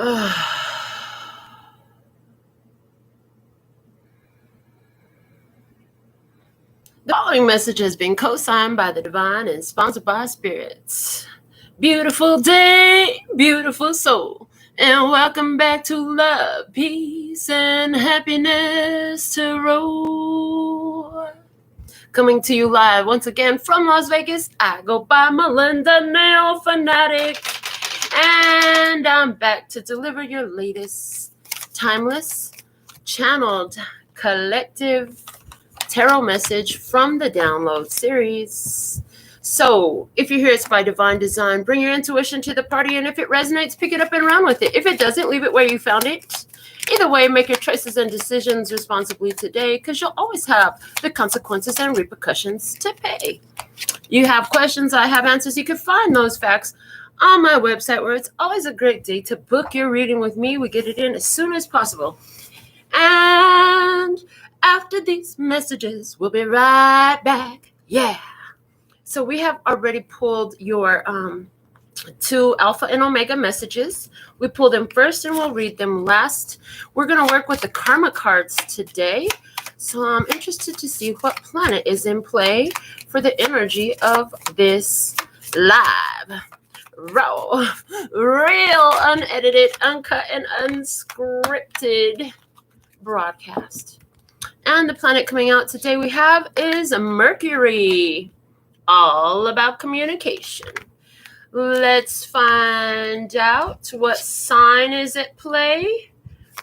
The following message has been co-signed by the divine and sponsored by spirits. Beautiful day, beautiful soul, and welcome back to Love, Peace, and Happiness Tarot. Coming to you live once again from Las Vegas, I go by Melinda NailFanatic, and I'm back to deliver your latest timeless, channeled, collective tarot message from the download series. So if you're here, it's by divine design. Bring your intuition to the party, and if it resonates, pick it up and run with it. If it doesn't, leave it where you found it. Either way, make your choices and decisions responsibly today, because you'll always have the consequences and repercussions to pay. You have questions, I have answers. You can find those facts on my website, where it's always a great day to book your reading with me. We get it in as soon as possible. And after these messages, we'll be right back. Yeah. So we have already pulled your 2 Alpha and Omega messages. We pull them first and we'll read them last. We're going to work with the Karma cards today. So I'm interested to see what planet is in play for the energy of this live, raw, real, unedited, uncut, and unscripted broadcast. And the planet coming out today we have is Mercury, all about communication. Let's find out what sign is at play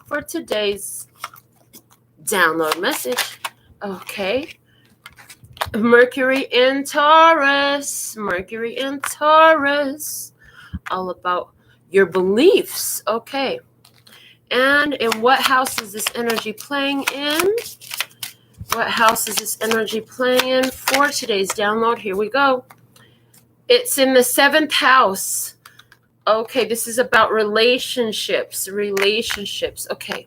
for today's download message. Okay. Mercury in Taurus. Mercury in Taurus. All about your beliefs. Okay. And in what house is this energy playing in? What house is this energy playing in for today's download? Here we go. It's in the 7th house. Okay, this is about relationships. Okay.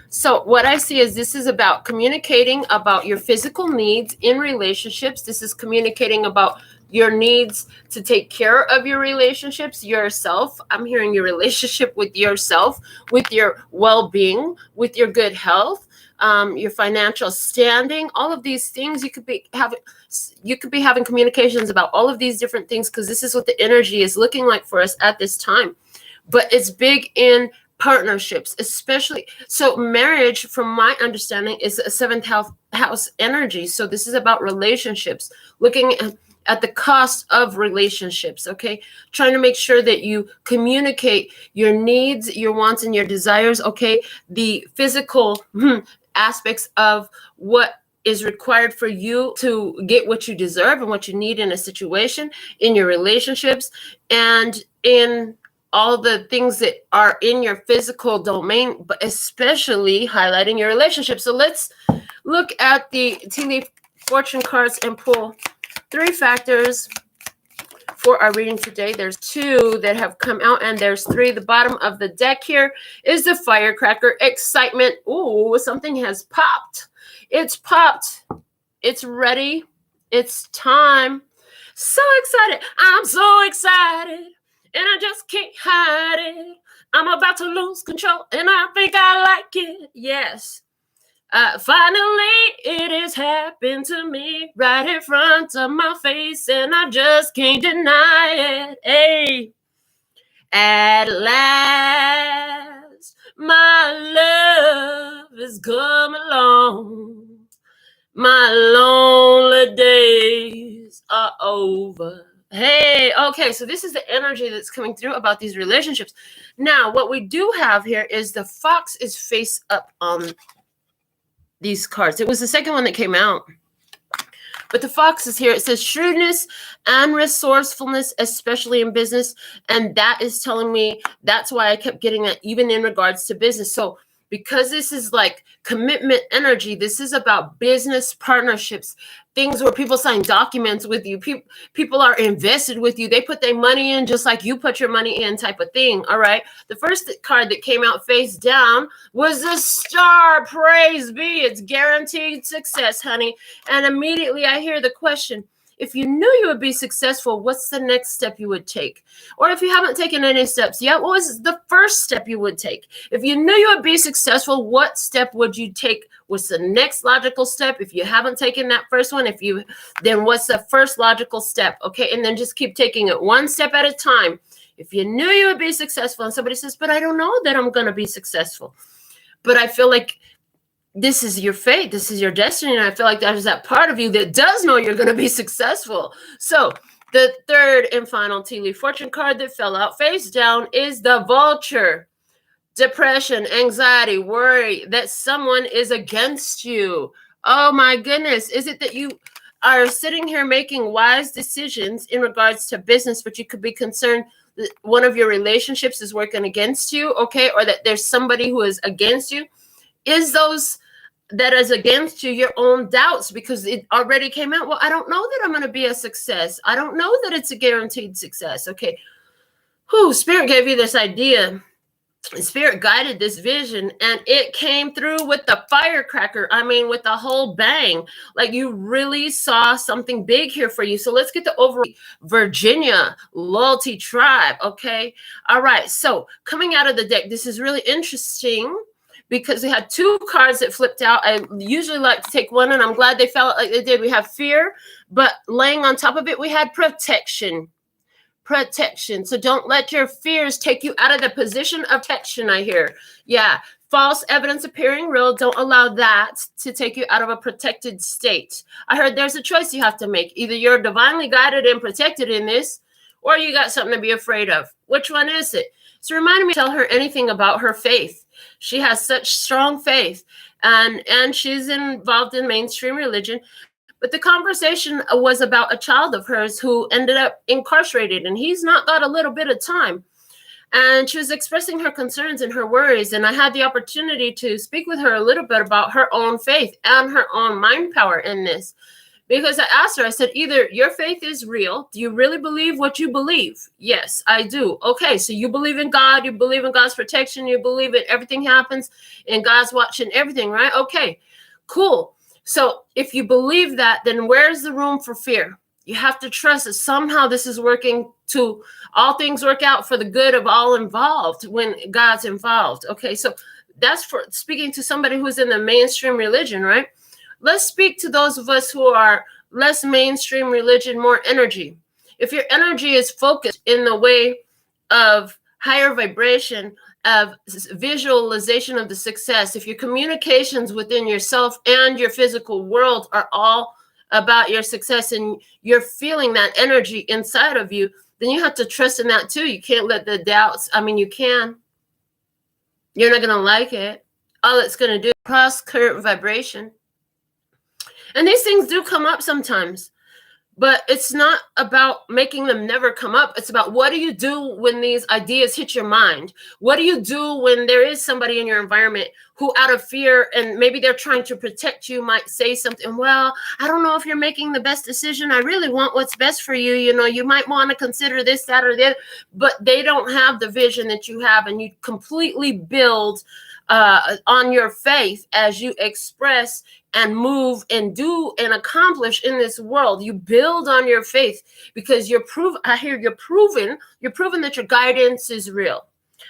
So what I see is this is about communicating about your physical needs in relationships. This is communicating about your needs to take care of your relationships, yourself. I'm hearing your relationship with yourself, with your well-being, with your good health, your financial standing, all of these things. You could be having communications about all of these different things, because this is what the energy is looking like for us at this time. But it's big in partnerships, especially. So marriage, from my understanding, is a 7th house energy. So this is about relationships, looking at the cost of relationships, okay? Trying to make sure that you communicate your needs, your wants, and your desires, okay? The physical aspects of what is required for you to get what you deserve and what you need in a situation, in your relationships, and in all the things that are in your physical domain, but especially highlighting your relationship. So let's look at the tea leaf fortune cards and pull 3 factors for our reading today. There's 2 that have come out, and there's 3. The bottom of the deck here is the firecracker, excitement. Ooh, something has popped. It's popped. It's ready. It's time. So excited. I'm so excited, and I just can't hide it. I'm about to lose control, and I think I like it. Yes. Finally, it has happened to me right in front of my face, and I just can't deny it. Hey, at last, my love has come along. My lonely days are over. Hey, okay, so this is the energy that's coming through about these relationships. Now, what we do have here is the fox is face up on these cards. It was the second one that came out, but the fox is here. It says shrewdness and resourcefulness, especially in business, and that is telling me that's why I kept getting that even in regards to business. So because this is like commitment energy, this is about business partnerships, things where people sign documents with you, people are invested with you, they put their money in just like you put your money in, type of thing. All right, the first card that came out face down was the star. Praise be, it's guaranteed success, honey. And immediately I hear the question, If you knew you would be successful, what's the next step you would take? Or if you haven't taken any steps yet, what was the first step you would take? If you knew you would be successful, what step would you take? What's the next logical step? If you haven't taken that first one, then what's the first logical step? Okay, and then just keep taking it one step at a time. If you knew you would be successful and somebody says, but I don't know that I'm going to be successful, but I feel like this is your fate, this is your destiny, and I feel like there's that part of you that does know you're going to be successful. So the third and final tea leaf fortune card that fell out face down is the Vulture. Depression, anxiety, worry that someone is against you. Oh my goodness. Is it that you are sitting here making wise decisions in regards to business, but you could be concerned that one of your relationships is working against you, okay? Or that there's somebody who is against you? Is those that is against you your own doubts because it already came out? Well, I don't know that I'm going to be a success. I don't know that it's a guaranteed success. Okay. Spirit gave you this idea. Spirit guided this vision, and it came through with the firecracker. I mean, with the whole bang. Like, you really saw something big here for you. So let's get to over Virginia Loyalty Tribe. Okay. All right. So coming out of the deck, this is really interesting because we had two cards that flipped out. I usually like to take one, and I'm glad they felt like they did. We have fear, but laying on top of it, we had protection. Protection. So don't let your fears take you out of the position of protection, I hear. Yeah. False evidence appearing real. Don't allow that to take you out of a protected state. I heard there's a choice you have to make. Either you're divinely guided and protected in this, or you got something to be afraid of. Which one is it? So reminding me to tell her anything about her faith. She has such strong faith, and she's involved in mainstream religion. But the conversation was about a child of hers who ended up incarcerated, and he's not got a little bit of time. And she was expressing her concerns and her worries, and I had the opportunity to speak with her a little bit about her own faith and her own mind power in this. Because I asked her, I said, either your faith is real. Do you really believe what you believe? Yes, I do. Okay, so you believe in God, you believe in God's protection, you believe that everything happens and God's watching everything, right? Okay, cool. So if you believe that, then where's the room for fear? You have to trust that somehow this is working to all things work out for the good of all involved when God's involved. Okay, so that's for speaking to somebody who's in the mainstream religion, right? Let's speak to those of us who are less mainstream religion, more energy. If your energy is focused in the way of higher vibration, of visualization of the success, if your communications within yourself and your physical world are all about your success and you're feeling that energy inside of you, then you have to trust in that too. You can't let the doubts, you can. You're not going to like it. All it's going to do is cross current vibration. And these things do come up sometimes, but it's not about making them never come up. It's about what do you do when these ideas hit your mind? What do you do when there is somebody in your environment who, out of fear, and maybe they're trying to protect you, might say something, well, I don't know if you're making the best decision. I really want what's best for you. You might want to consider this, that, or the other, but they don't have the vision that you have, and you completely build on your faith as you express and move and do and accomplish in this world. You build on your faith because you're proven that your guidance is real.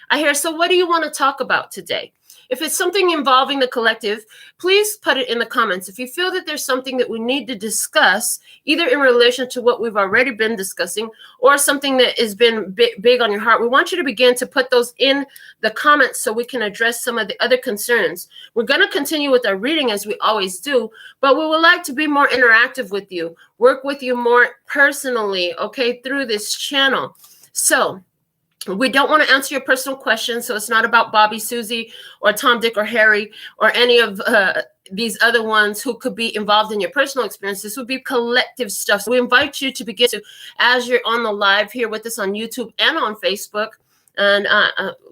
I hear, so what do you want to talk about today? If it's something involving the collective, please put it in the comments. If you feel that there's something that we need to discuss, either in relation to what we've already been discussing or something that has been big on your heart, we want you to begin to put those in the comments so we can address some of the other concerns. We're going to continue with our reading as we always do, but we would like to be more interactive with you, work with you more personally, okay, through this channel. So we don't want to answer your personal questions, so it's not about Bobby, Susie, or Tom, Dick, or Harry, or any of these other ones who could be involved in your personal experience. This would be collective stuff. So we invite you to begin to, as you're on the live here with us on YouTube and on Facebook, and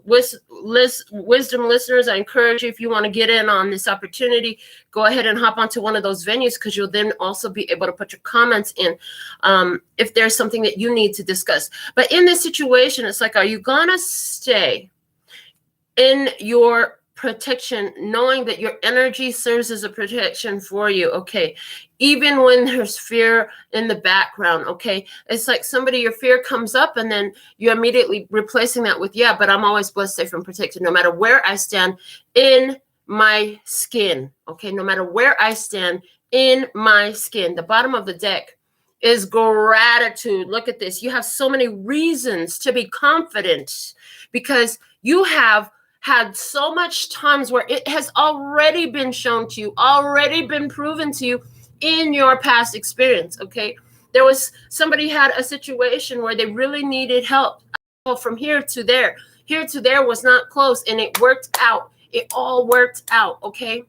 wisdom listeners, I encourage you, if you want to get in on this opportunity, go ahead and hop onto one of those venues, because you'll then also be able to put your comments in if there's something that you need to discuss. But in this situation, it's like, are you going to stay in your protection, knowing that your energy serves as a protection for you, okay? Even when there's fear in the background, okay? It's like your fear comes up and then you're immediately replacing that with, yeah, but I'm always blessed, safe, and protected, no matter where I stand in my skin, okay? No matter where I stand in my skin. The bottom of the deck is gratitude. Look at this. You have so many reasons to be confident because you have had so much times where it has already been shown to you, already been proven to you in your past experience, okay? There was somebody had a situation where they really needed help. From here to there was not close, and it worked out. It all worked out, okay?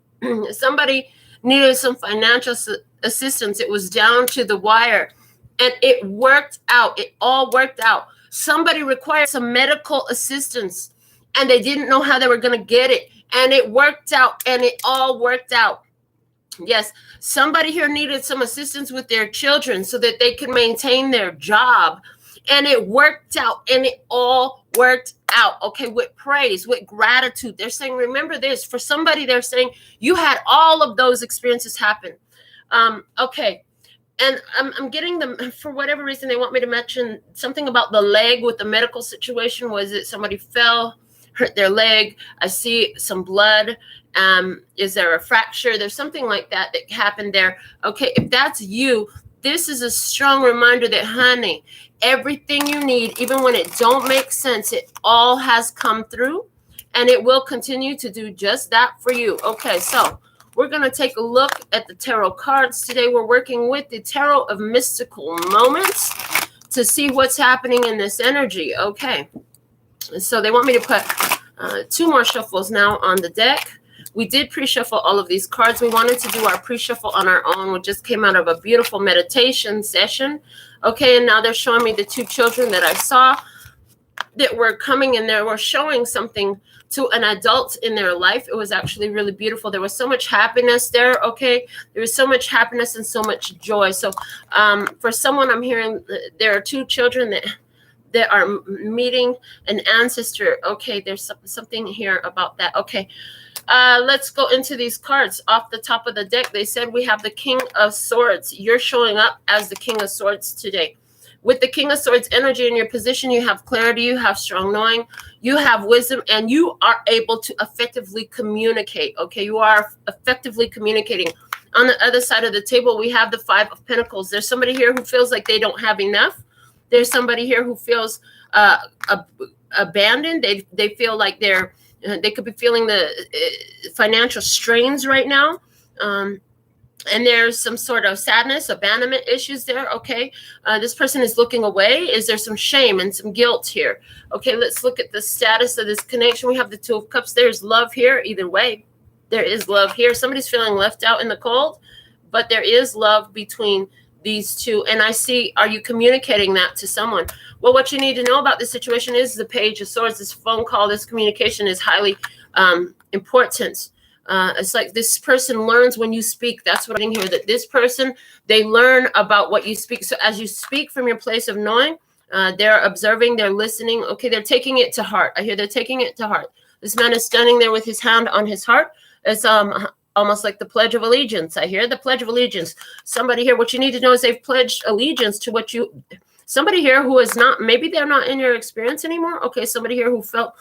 Somebody needed some financial assistance. It was down to the wire, and it worked out. It all worked out. Somebody required some medical assistance, and they didn't know how they were going to get it. And it worked out, and it all worked out. Yes, somebody here needed some assistance with their children so that they could maintain their job. And it worked out, and it all worked out, okay, with praise, with gratitude. They're saying, remember this. For somebody, they're saying, you had all of those experiences happen. Okay. And I'm getting them, for whatever reason, they want me to mention something about the leg with the medical situation. Was it somebody fell, hurt their leg? I see some blood. Is there a fracture? There's something like that happened there. Okay, if that's you, this is a strong reminder that, honey, everything you need, even when it don't make sense, it all has come through, and it will continue to do just that for you. Okay, so we're going to take a look at the tarot cards today. We're working with the Tarot of Mystical Moments to see what's happening in this energy. Okay, so they want me to put 2 more shuffles now on the deck. We did pre-shuffle all of these cards. We wanted to do our pre-shuffle on our own. We just came out of a beautiful meditation session. Okay, and now they're showing me the 2 children that I saw that were coming in there, were showing something to an adult in their life. It was actually really beautiful. There was so much happiness there, okay? There was so much happiness and so much joy. So for someone, I'm hearing there are 2 children that are meeting an ancestor. Okay, there's something here about that. Okay, let's go into these cards. Off the top of the deck, they said we have the King of Swords. You're showing up as the King of Swords today. With the King of Swords energy in your position, you have clarity, you have strong knowing, you have wisdom, and you are able to effectively communicate. Okay, you are effectively communicating. On the other side of the table, we have the 5 of Pentacles. There's somebody here who feels like they don't have enough. There's somebody here who feels abandoned. They feel like they could be feeling the financial strains right now. And there's some sort of sadness, abandonment issues there, okay? This person is looking away. Is there some shame and some guilt here? Okay, let's look at the status of this connection. We have the 2 of Cups. There's love here. Either way, there is love here. Somebody's feeling left out in the cold, but there is love between these 2. And I see, are you communicating that to someone? Well, what you need to know about this situation is the Page of Swords. This phone call, this communication is highly important. It's like this person learns when you speak. That's what I'm hearing here, that this person, they learn about what you speak. So as you speak from your place of knowing, they're observing, they're listening. Okay, they're taking it to heart. I hear they're taking it to heart. This man is standing there with his hand on his heart. It's almost like the Pledge of Allegiance. I hear the Pledge of Allegiance. Somebody here, what you need to know is they've pledged allegiance to what you, somebody here who is not, maybe they're not in your experience anymore. Okay, somebody here who felt,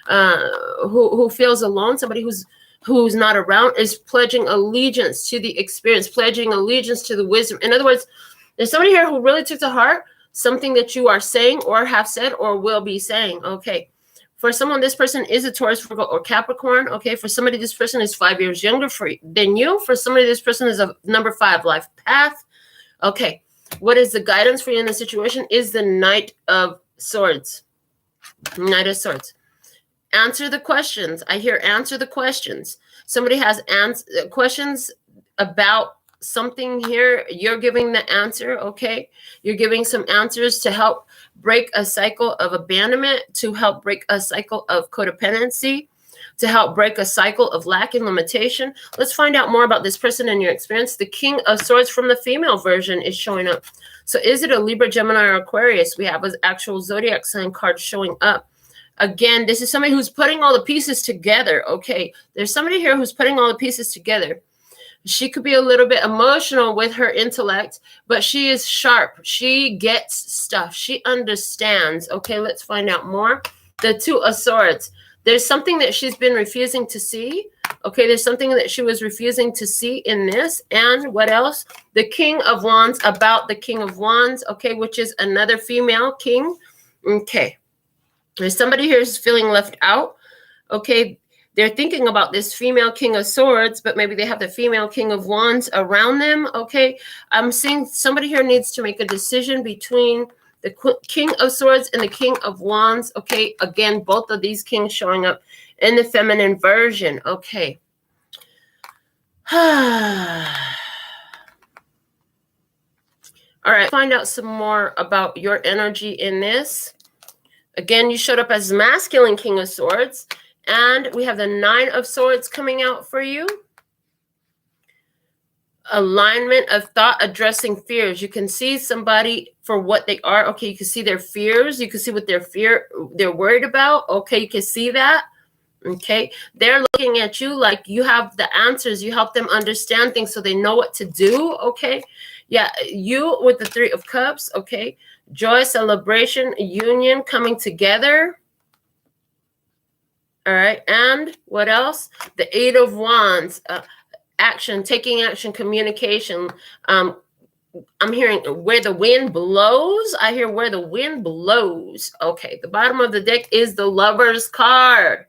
who feels alone, somebody who's not around is pledging allegiance to the experience, pledging allegiance to the wisdom. In other words, there's somebody here who really took to heart something that you are saying or have said or will be saying. Okay. For someone, this person is a Taurus, Virgo, or Capricorn. Okay. For somebody, this person is 5 years younger than you. For somebody, this person is a number 5 life path. Okay. What is the guidance for you in the situation is the Knight of Swords. Knight of Swords. Answer the questions. I hear answer the questions. Somebody has questions about something here. You're giving the answer, okay? You're giving some answers to help break a cycle of abandonment, to help break a cycle of codependency, to help break a cycle of lack and limitation. Let's find out more about this person and your experience. The King of Swords from the female version is showing up. So is it a Libra, Gemini, or Aquarius? We have an actual zodiac sign card showing up. Again, this is somebody who's putting all the pieces together, okay? There's somebody here who's putting all the pieces together. She could be a little bit emotional with her intellect, but she is sharp. She gets stuff. She understands. Okay, let's find out more. The Two of Swords. There's something that she's been refusing to see. Okay, there's something that she was refusing to see in this. And what else? The King of Wands, about the King of Wands, okay, which is another female king. Okay. There's somebody here who's feeling left out. Okay, they're thinking about this female King of Swords, but maybe they have the female King of Wands around them. Okay, I'm seeing somebody here needs to make a decision between the King of Swords and the King of Wands. Okay, again, both of these kings showing up in the feminine version. Okay. All right, find out some more about your energy in this. Again, you showed up as masculine King of Swords, and we have the Nine of Swords coming out for you. Alignment of thought, addressing fears. You can see somebody for what they are. Okay, you can see their fears. You can see what they're worried about. Okay, you can see that. Okay, they're looking at you like you have the answers. You help them understand things so they know what to do. Okay, yeah, you with the Three of Cups. Okay, joy, celebration, union, coming together. All right, and what else? The Eight of Wands, action, taking action, communication. I'm hearing where the wind blows. I hear where the wind blows. Okay, the bottom of the deck is the Lover's card.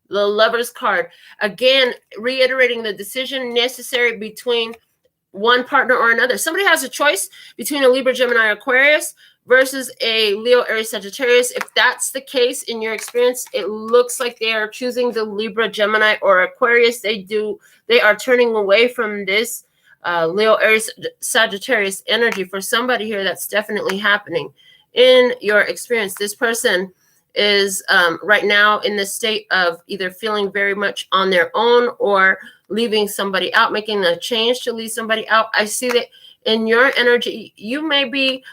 The Lover's card. Again, reiterating the decision necessary between one partner or another. Somebody has a choice between a Libra, Gemini, Aquarius versus a Leo, Aries, Sagittarius. If that's the case in your experience, it looks like they are choosing the Libra, Gemini, or Aquarius. They are turning away from this Leo, Aries, Sagittarius energy. For somebody here, that's definitely happening in your experience. This person is right now in the state of either feeling very much on their own or leaving somebody out, making a change to leave somebody out. I see that in your energy, you may be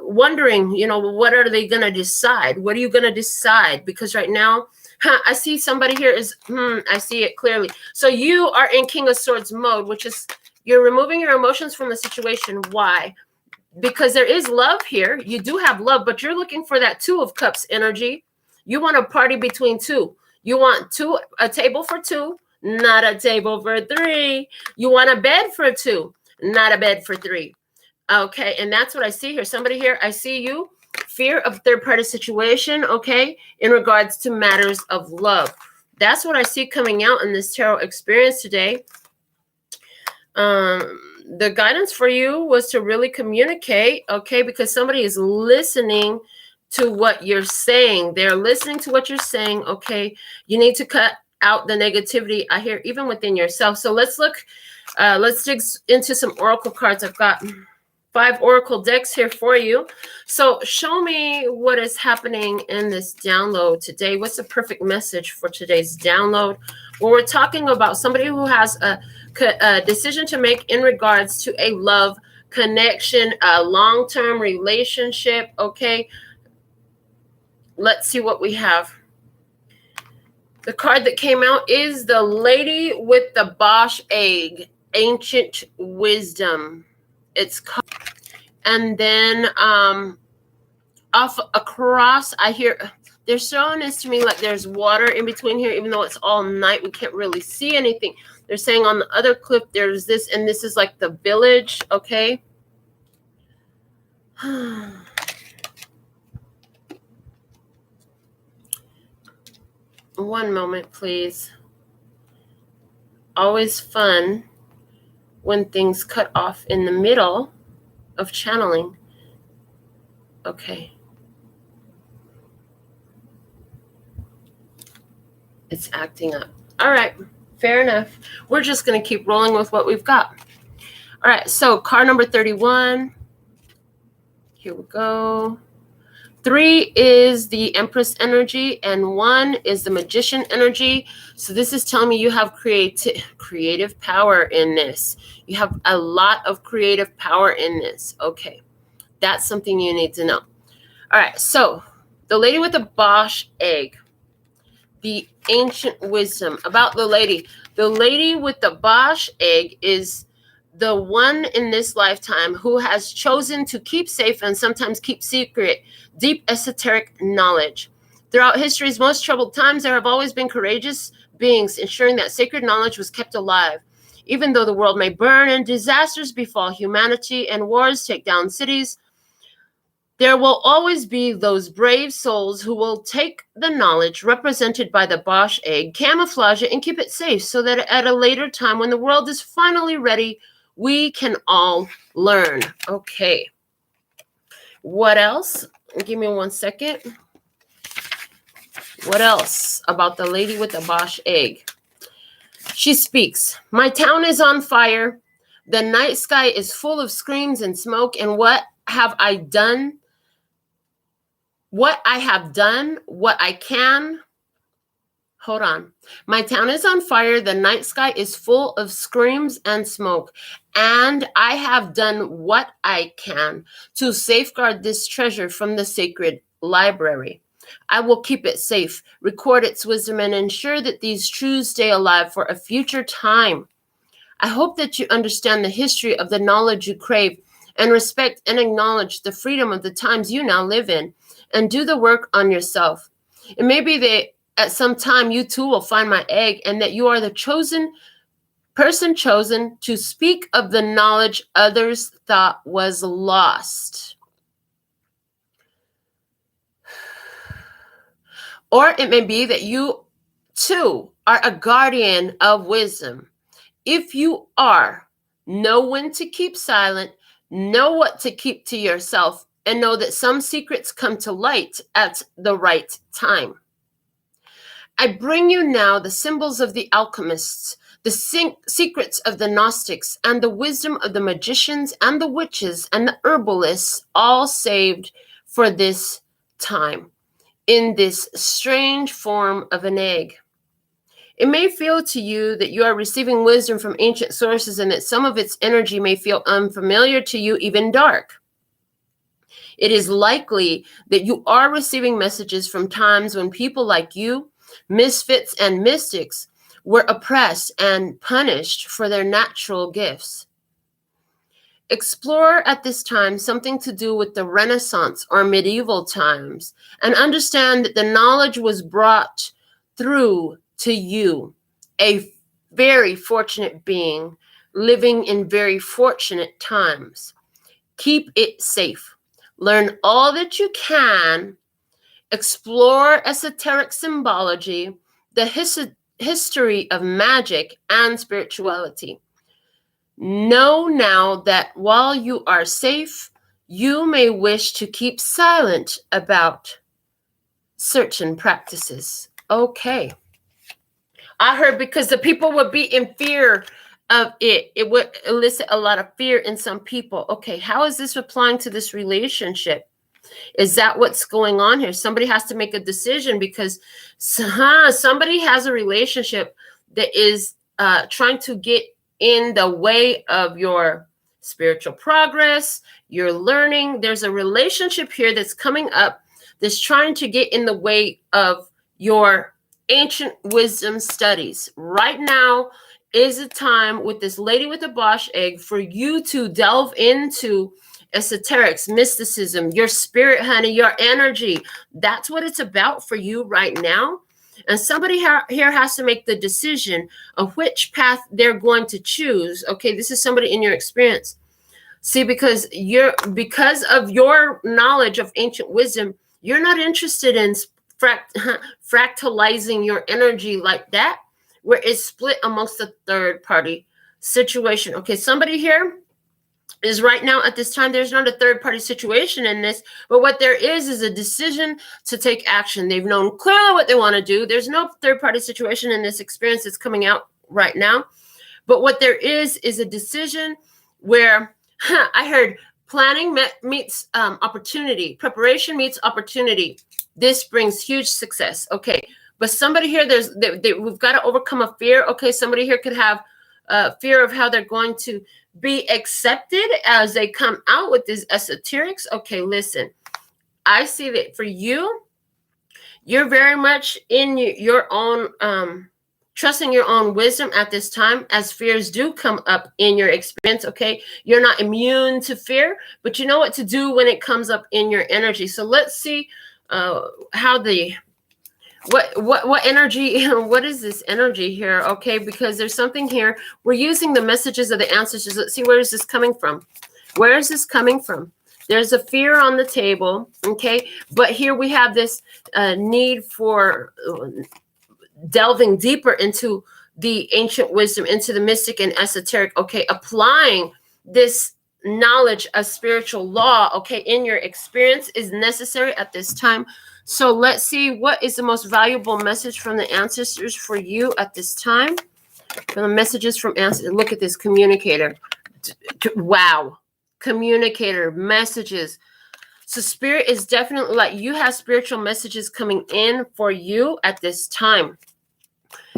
wondering, what are they going to decide? What are you going to decide? Because right now, I see somebody here is, I see it clearly. So you are in King of Swords mode, which is you're removing your emotions from the situation. Why? Because there is love here. You do have love, but you're looking for that Two of Cups energy. You want a party between two. You want a table for two, not a table for three. You want a bed for two, not a bed for three. Okay, and that's what I see here. Somebody here, I see you. Fear of third-party situation, okay, in regards to matters of love. That's what I see coming out in this tarot experience today. The guidance for you was to really communicate, okay, because somebody is listening to what you're saying. They're listening to what you're saying, okay. You need to cut out the negativity, I hear, even within yourself. So let's look, let's dig into some oracle cards. I've got 5 oracle decks here for you. So show me what is happening in this download today. What's the perfect message for today's download? Well, we're talking about somebody who has a decision to make in regards to a love connection, a long-term relationship. Okay, let's see what we have. The card that came out is the Lady with the Bosch Egg, Ancient Wisdom. It's called, and then off across, I hear they're showing this to me like there's water in between here, even though it's all night, we can't really see anything. They're saying on the other clip there's this, and this is like the village, okay? One moment, please. Always fun when things cut off in the middle of channeling. Okay. It's acting up. All right. Fair enough. We're just going to keep rolling with what we've got. All right. So card number 31. Here we go. 3 is the Empress energy, and 1 is the Magician energy. So this is telling me you have creative power in this. You have a lot of creative power in this. Okay. That's something you need to know. All right. So The lady with the Bosch egg. The ancient wisdom about the lady. The lady with the Bosch egg is the one in this lifetime who has chosen to keep safe and sometimes keep secret deep esoteric knowledge. Throughout history's most troubled times, there have always been courageous beings ensuring that sacred knowledge was kept alive. Even though the world may burn and disasters befall humanity and wars take down cities, there will always be those brave souls who will take the knowledge represented by the Bosch egg, camouflage it, and keep it safe so that at a later time when the world is finally ready, we can all learn. Okay. What else? Give me 1 second. What else about the lady with the Bosch egg? She speaks. My town is on fire. The night sky is full of screams and smoke. And what have I done? What I have done, what I can. Hold on. My town is on fire. The night sky is full of screams and smoke. And I have done what I can to safeguard this treasure from the sacred library. I will keep it safe, record its wisdom, and ensure that these truths stay alive for a future time. I hope that you understand the history of the knowledge you crave and respect and acknowledge the freedom of the times you now live in. And do the work on yourself. It may be that at some time you too will find my egg and that you are the person chosen to speak of the knowledge others thought was lost. Or it may be that you too are a guardian of wisdom. If you are, know when to keep silent, know what to keep to yourself, and know that some secrets come to light at the right time. I bring you now the symbols of the alchemists, the secrets of the Gnostics, and the wisdom of the magicians and the witches and the herbalists, all saved for this time, in this strange form of an egg. It may feel to you that you are receiving wisdom from ancient sources and that some of its energy may feel unfamiliar to you, even dark. It is likely that you are receiving messages from times when people like you, misfits and mystics, were oppressed and punished for their natural gifts. Explore at this time something to do with the Renaissance or medieval times and understand that the knowledge was brought through to you, a very fortunate being living in very fortunate times. Keep it safe. Learn all that you can. Explore esoteric symbology, the history of magic and spirituality. Know now that while you are safe, you may wish to keep silent about certain practices. Okay. I heard because the people would be in fear of it. It would elicit a lot of fear in some people. Okay, how is this applying to this relationship? Is that what's going on here? Somebody has to make a decision because somebody has a relationship that is trying to get in the way of your spiritual progress, your learning. There's a relationship here that's coming up that's trying to get in the way of your ancient wisdom studies. Right now is a time with this lady with the Bosch egg for you to delve into esoterics, mysticism, your spirit, honey, your energy. That's what it's about for you right now. And somebody here has to make the decision of which path they're going to choose. Okay, this is somebody in your experience. See, because of your knowledge of ancient wisdom, you're not interested in fractalizing your energy like that, where it's split amongst a third party situation. Okay, somebody here is right now at this time, there's not a third party situation in this, but what there is a decision to take action. They've known clearly what they want to do. There's no third party situation in this experience that's coming out right now. But what there is a decision where I heard planning meets opportunity, preparation meets opportunity. This brings huge success. Okay, but somebody here, we've got to overcome a fear. Okay, somebody here could have fear of how they're going to be accepted as they come out with these esoterics. Okay, listen, I see that for you, You're very much in your own, trusting your own wisdom at this time, as fears do come up in your experience, okay? You're not immune to fear, but you know what to do when it comes up in your energy. So let's see how the, what energy, what is this energy here, okay? Because there's something here. We're using the messages of the ancestors. Let's see, where is this coming from? Where is this coming from? There's a fear on the table, okay? But here we have this need for delving deeper into the ancient wisdom, into the mystic and esoteric, okay? Applying this knowledge of spiritual law, okay, in your experience is necessary at this time. So let's see, what is the most valuable message from the ancestors for you at this time? From the messages from ancestors. Look at this communicator. Wow. Communicator messages. So spirit is definitely, like, you have spiritual messages coming in for you at this time.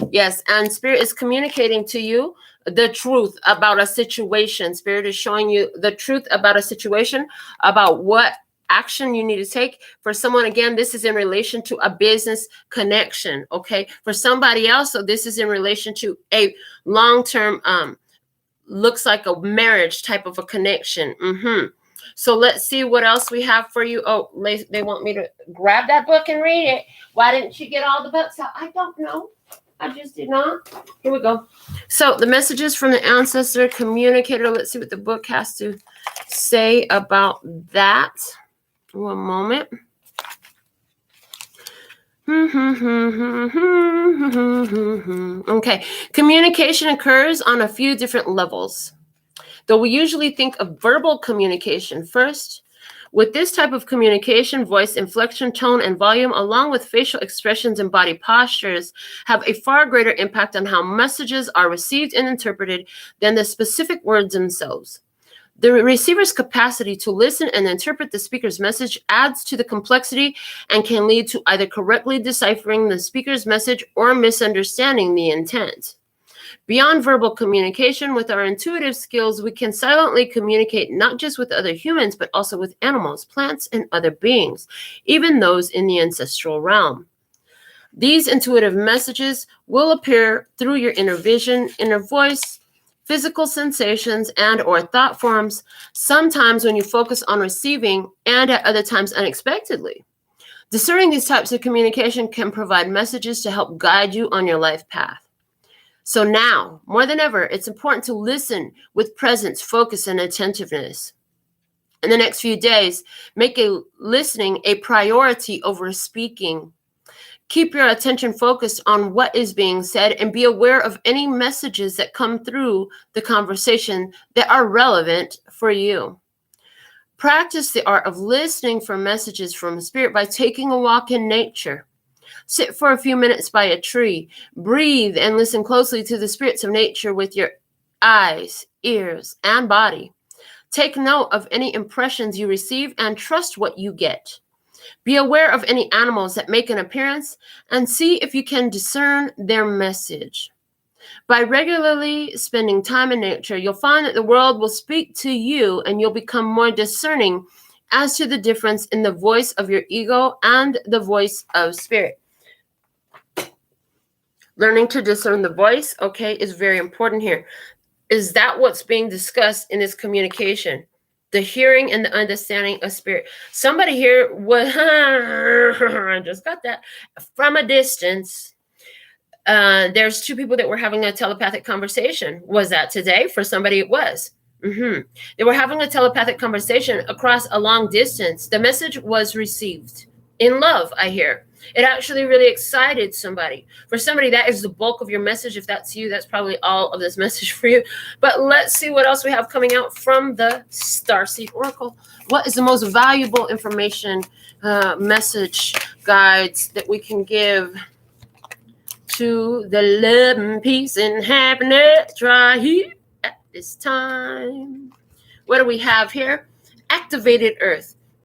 Yes, and spirit is communicating to you the truth about a situation. Spirit is showing you the truth about a situation, about what action you need to take. For someone, again, this is in relation to a business connection, okay? For somebody else, so this is in relation to a long-term, looks like a marriage type of a connection. So let's see what else we have for you. Oh, they want me to grab that book and read it. Why didn't you get all the books out? I don't know. I just did not. Here we go. So the messages from the Ancestor Communicator. Let's see what the book has to say about that. One moment. Okay. Communication occurs on a few different levels, though we usually think of verbal communication first. With this type of communication, voice inflection, tone, and volume, along with facial expressions and body postures, have a far greater impact on how messages are received and interpreted than the specific words themselves. The receiver's capacity to listen and interpret the speaker's message adds to the complexity and can lead to either correctly deciphering the speaker's message or misunderstanding the intent. Beyond verbal communication, with our intuitive skills, we can silently communicate not just with other humans, but also with animals, plants, and other beings, even those in the ancestral realm. These intuitive messages will appear through your inner vision, inner voice, physical sensations, and or thought forms, sometimes when you focus on receiving, and at other times unexpectedly. Discerning these types of communication can provide messages to help guide you on your life path. So now, more than ever, it's important to listen with presence, focus, and attentiveness. In the next few days, make listening a priority over speaking. Keep your attention focused on what is being said and be aware of any messages that come through the conversation that are relevant for you. Practice the art of listening for messages from spirit by taking a walk in nature. Sit for a few minutes by a tree. Breathe and listen closely to the spirits of nature with your eyes, ears, and body. Take note of any impressions you receive and trust what you get. Be aware of any animals that make an appearance and see if you can discern their message. By regularly spending time in nature, you'll find that the world will speak to you and you'll become more discerning as to the difference in the voice of your ego and the voice of spirit. Learning to discern the voice, okay, is very important here. Is that what's being discussed in this communication? The hearing and the understanding of spirit. Somebody here was, I just got that, from a distance. There's two people that were having a telepathic conversation. Was that today? For somebody, it was. They were having a telepathic conversation across a long distance. The message was received in love, I hear. It actually really excited somebody. For somebody, that is the bulk of your message. If that's you, that's probably all of this message for you. But let's see what else we have coming out from the Starseed Oracle. What is the most valuable information, message, guides that we can give to the love and peace and happiness right here at this time? What do we have here? Activated Earth.